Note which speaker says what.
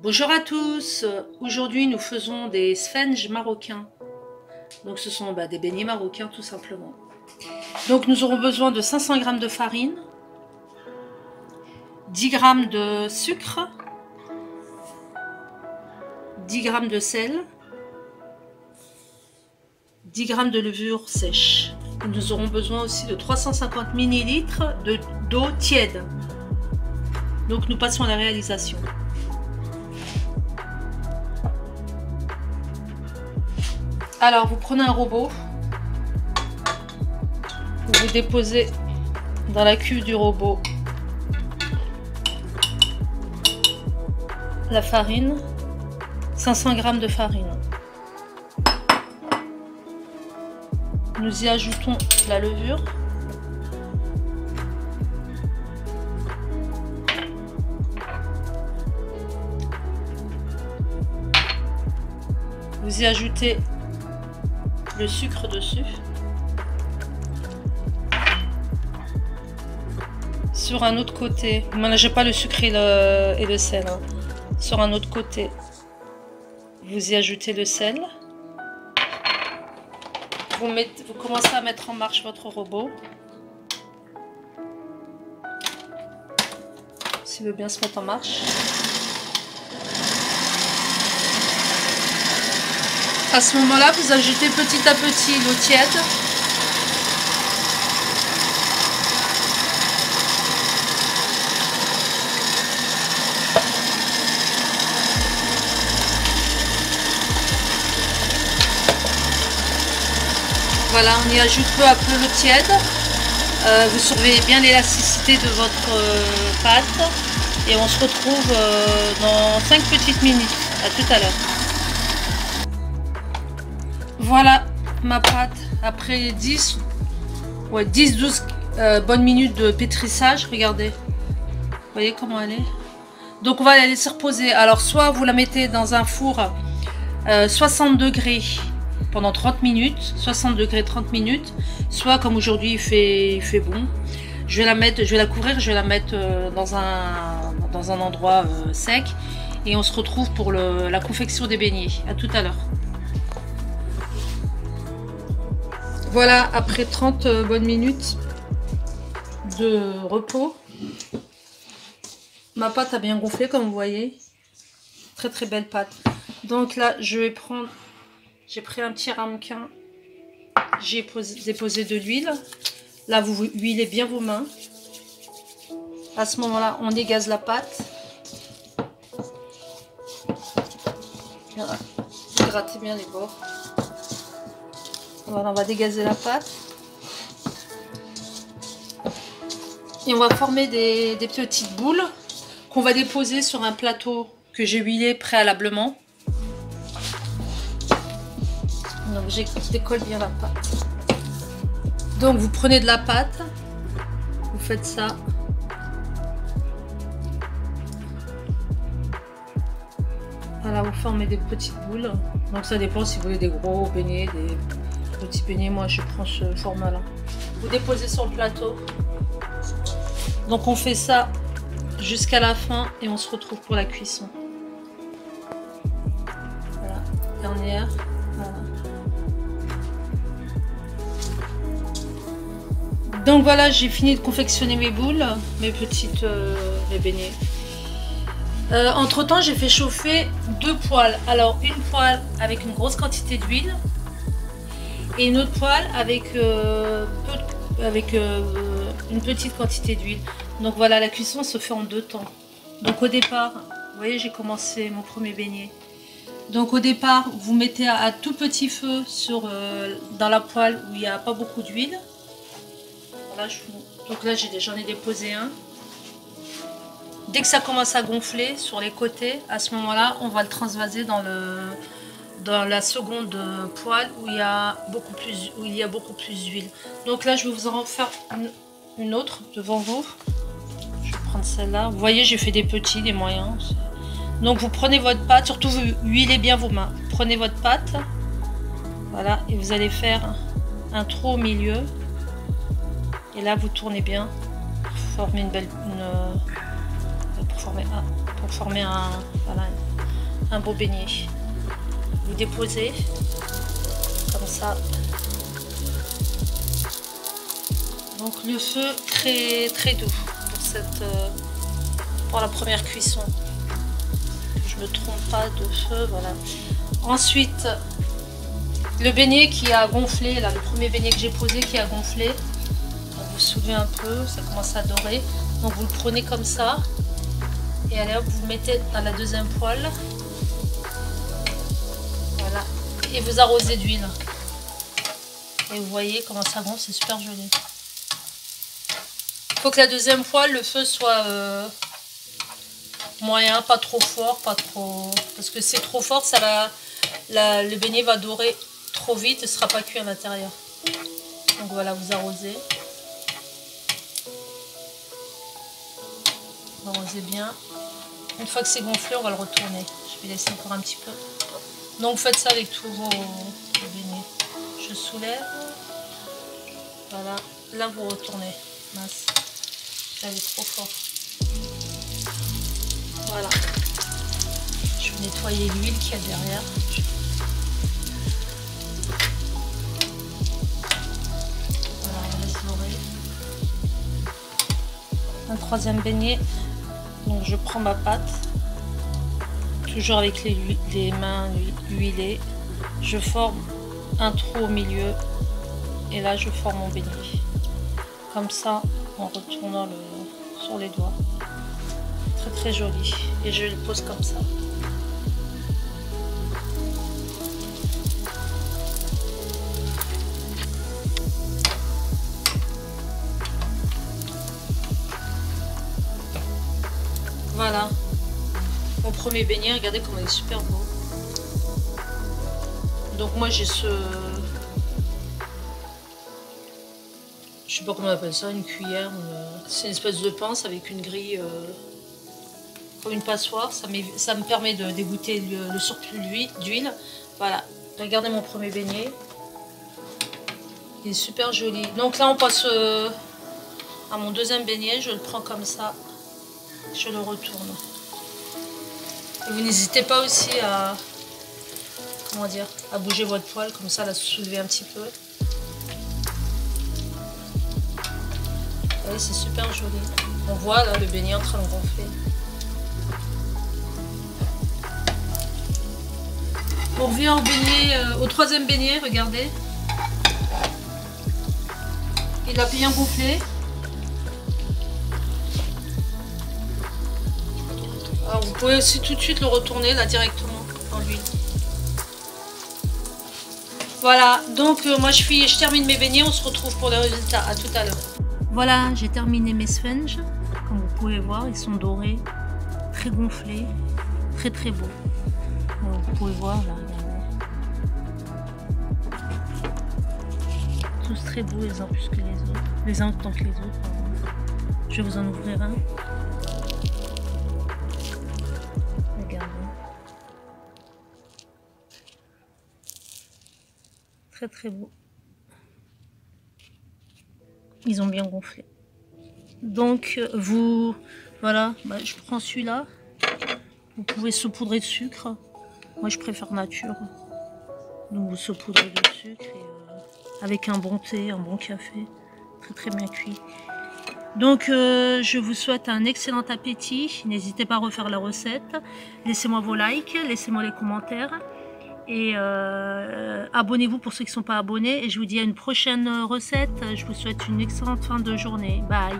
Speaker 1: Bonjour à tous, aujourd'hui nous faisons des sphènes marocains. Donc ce sont des beignets marocains tout simplement. Donc nous aurons besoin de 500 g de farine, 10 g de sucre, 10 g de sel, 10 g de levure sèche. Et nous aurons besoin aussi de 350 ml d'eau tiède. Donc nous passons à la réalisation. Alors vous prenez un robot, vous déposez dans la cuve du robot la farine, 500 g de farine. Nous y ajoutons la levure. Vous y ajoutez le sucre dessus. Sur un autre côté, ne mélangez pas le sucre et le sel. Hein. Sur un autre côté, vous y ajoutez le sel. Vous commencez à mettre en marche votre robot. S'il veut bien se mettre en marche. À ce moment-là, vous ajoutez petit à petit l'eau tiède. Voilà, on y ajoute peu à peu l'eau tiède. Vous surveillez bien l'élasticité de votre pâte. Et on se retrouve dans 5 petites minutes. À tout à l'heure. Voilà ma pâte après 10-12 bonnes minutes de pétrissage. Regardez, vous voyez comment elle est. Donc on va la laisser reposer. Alors soit vous la mettez dans un four 60 degrés pendant 30 minutes, 60 degrés 30 minutes, soit comme aujourd'hui il fait bon, je vais la couvrir, je vais la mettre dans un endroit sec et on se retrouve pour la confection des beignets. À tout à l'heure. Voilà, après 30 bonnes minutes de repos, ma pâte a bien gonflé comme vous voyez. Très très belle pâte. Donc là, j'ai pris un petit ramequin, j'ai déposé de l'huile. Là, vous huilez bien vos mains. À ce moment-là, on dégaze la pâte. Voilà. Grattez bien les bords. Voilà, on va dégazer la pâte. Et on va former des petites boules qu'on va déposer sur un plateau que j'ai huilé préalablement. Donc je décolle bien la pâte. Donc vous prenez de la pâte, vous faites ça. Voilà, vous formez des petites boules. Donc ça dépend si vous voulez des gros beignets, des petits beignets. Moi je prends ce format là. Vous déposez sur le plateau. Donc on fait ça jusqu'à la fin et on se retrouve pour la cuisson. Voilà, dernière. Voilà. Donc voilà, j'ai fini de confectionner mes boules, mes petites les beignets. Entre temps, j'ai fait chauffer 2 poêles. Alors une poêle avec une grosse quantité d'huile et une autre poêle avec une petite quantité d'huile. Donc voilà, la cuisson se fait en 2 temps. Donc au départ, vous voyez, j'ai commencé mon premier beignet. Donc au départ, vous mettez à tout petit feu dans la poêle où il n'y a pas beaucoup d'huile. Voilà, donc là, j'en ai déposé un. Dès que ça commence à gonfler sur les côtés, à ce moment-là, on va le transvaser dans la seconde poêle où il y a beaucoup plus d'huile. Donc là, je vais vous en faire une autre devant vous. Je vais prendre celle-là. Vous voyez, j'ai fait des petits, des moyens. Donc vous prenez votre pâte, surtout vous huilez bien vos mains. Prenez votre pâte, voilà, et vous allez faire un trou au milieu. Et là, vous tournez bien pour former pour former un, voilà, un beau beignet. Vous déposez comme ça. Donc le feu très doux pour la première cuisson. Que je me trompe pas de feu, voilà. Ensuite, le beignet qui a gonflé, là, le premier beignet que j'ai posé qui a gonflé. Vous soulevez un peu, ça commence à dorer. Donc vous le prenez comme ça. Et allez hop, vous le mettez dans la deuxième poêle. Voilà. Et vous arrosez d'huile. Et vous voyez comment ça gonfle, c'est super joli. Il faut que la deuxième poêle, le feu soit moyen, pas trop fort, pas trop... Parce que c'est trop fort, ça va, le beignet va dorer trop vite et ne sera pas cuit à l'intérieur. Donc voilà, vous arrosez. Vous arrosez bien. Une fois que c'est gonflé, on va le retourner. Je vais laisser encore un petit peu. Donc faites ça avec tous vos beignets. Je soulève. Voilà. Là, vous retournez. Mince. J'allais trop fort. Voilà. Je vais nettoyer l'huile qu'il y a derrière. Voilà, on laisse dorer. Un troisième beignet. Donc je prends ma pâte. Toujours avec les mains huilées. Je forme un trou au milieu. Et là, je forme mon beignet. Comme ça, en retournant sur les doigts. Très joli. Et je le pose comme ça. Voilà. Mon premier beignet, regardez comment il est super beau. Donc moi j'ai ce... Je sais pas comment on appelle ça, une cuillère. C'est une espèce de pince avec une grille comme une passoire. Ça me permet de dégoûter le surplus d'huile. Voilà. Regardez mon premier beignet. Il est super joli. Donc là on passe à mon deuxième beignet. Je le prends comme ça. Je le retourne. Et vous n'hésitez pas aussi à... Comment dire, à bouger votre poêle. Comme ça, la soulever un petit peu. Vous voyez, c'est super joli. On voit là le beignet en train de gonfler. On revient au beignet, au troisième beignet, regardez. Il a bien gonflé. Alors vous pouvez aussi tout de suite le retourner là directement dans l'huile. Voilà, donc moi je termine mes beignets, on se retrouve pour le résultat. À tout à l'heure. Voilà, j'ai terminé mes sponges. Comme vous pouvez voir, ils sont dorés, très gonflés, très beaux. Donc, vous pouvez voir là, regardez. Tous très beaux les uns plus que les autres. Les uns autant que les autres. Pardon. Je vais vous en ouvrir un. Regardez. Très beau. Ils ont bien gonflé. Donc voilà, je prends celui-là. Vous pouvez saupoudrer de sucre. Moi je préfère nature. Donc vous saupoudrez de sucre et, avec un bon thé, un bon café. Très bien cuit. Donc je vous souhaite un excellent appétit. N'hésitez pas à refaire la recette. Laissez-moi vos likes, laissez-moi les commentaires. Et abonnez-vous pour ceux qui ne sont pas abonnés. Et je vous dis à une prochaine recette. Je vous souhaite une excellente fin de journée. Bye!